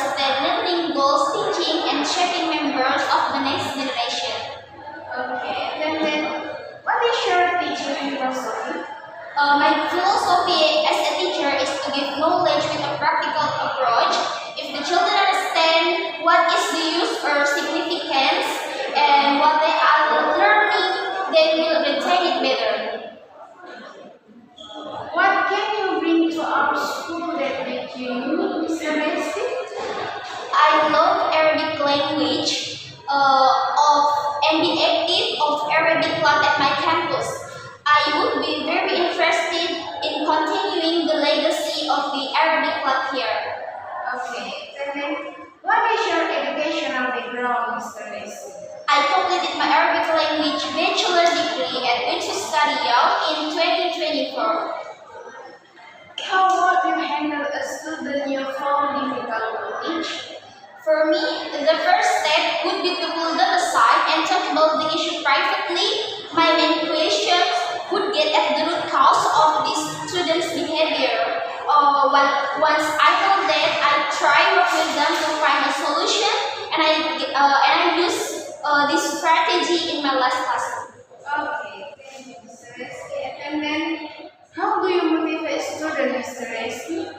understand learning goals, teaching, and shaping members of the next generation. Okay, then what is your teaching philosophy? My philosophy as a teacher is to give knowledge with a practical approach. If the children understand what is the use or significance and what they are learning, they will retain it better. What can you bring to our school that make you unique, Mr. Messi? I love Arabic language and the active of Arabic club at my campus. I would be very interested in continuing the legacy of the Arabic club here. Okay, then what is your educational background, Mr. Messi? I completed my Arabic language bachelor degree at Winchester Studio in 2024. How would you handle a student you found difficult to teach? For me, the first step would be to pull them aside and talk about the issue privately. My main questions would get at the root cause of this student's behavior. Once I know that, I try work with them to find a solution, and I use this strategy in my last class. Okay, thank you, Mr. Messi. And then, how do you motivate students, Mr. Messi?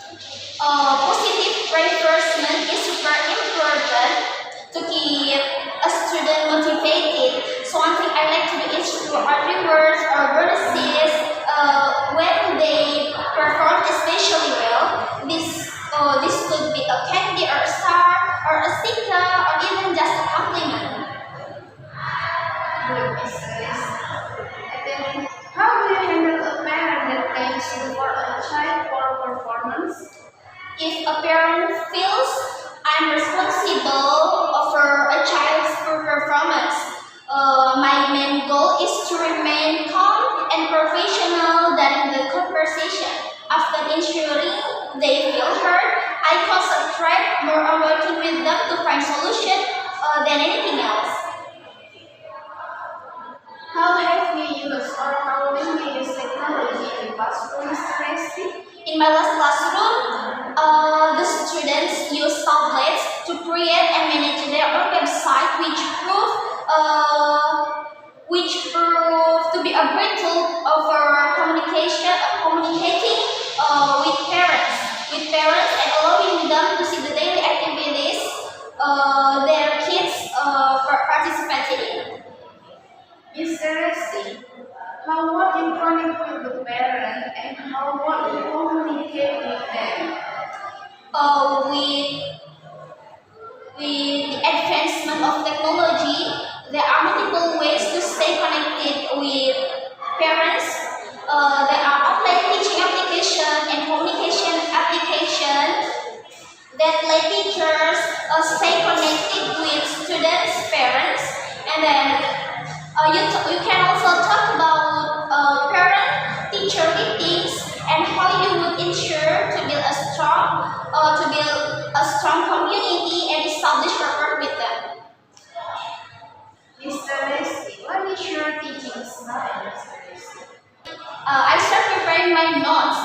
Positive reinforcement is super important to keep a student motivated. So one thing I like to do is to add rewards or bonuses when they perform especially well. This could be a candy or a star or a sticker or even just a compliment. Good, Mr. Messi. And then, how do you handle a parent that thanks you for a child for performance? If a parent feels I'm responsible for a child's poor performance, my main goal is to remain calm and professional during the conversation. After ensuring they feel heard, I concentrate more on working with them to find solution than anything else. How have you used or how will you use technology in the classroom, Mr. Messi? In my last classroom, the students use tablets to create and manage their own website, which prove to be a great tool for communicating with parents and allowing them to see the daily activities their kids participated in. Mr. Messi, how what you connect with the parent and how what you communicate with them? With the advancement of technology, there are multiple ways to stay connected with parents. There are offline teaching application and communication application that let teachers stay connected with students, parents, and then you can also talk about parent-teacher meetings and how you would ensure to build a strong community and establish rapport with them. Mr. Messi, what is your teaching style, Mr. Messi? I start preparing my notes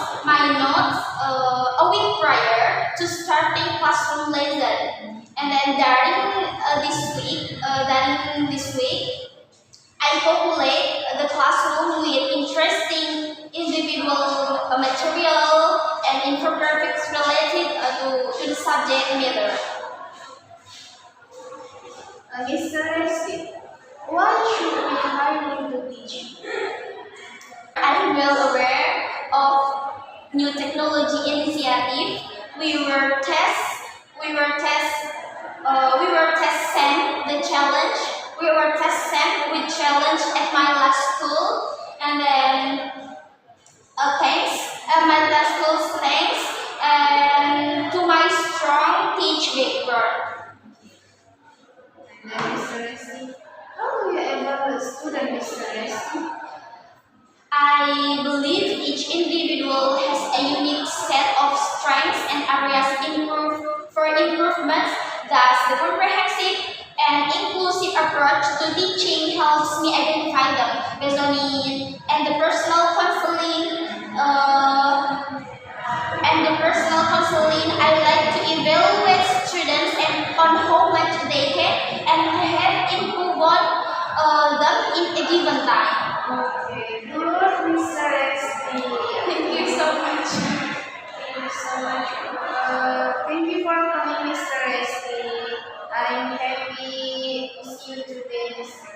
a week prior to starting classroom lesson, and then during this week, I populate the classroom with interesting individual material and infographics related to the subject matter. Mr. Messi, why should we hire you to teach? I'm well aware of new technology initiative. We were test SAM the challenge. We were test SAM with challenge at my last school, and then thanks at my last school's thanks and to my strong teach background. And then, Mr. Messi, how do you evaluate a student, Mr. Messi? I believe each individual has a unique set of strengths and areas for improvement. Thus, the comprehensive and inclusive approach to teaching helps me identify them based on need, and the personal counseling. I like to evaluate students any given time. Okay, good, Mr. Resti. Thank you so much. Thank you so much. Thank you for coming, Mr. Resti. I'm happy to see you today, Mr.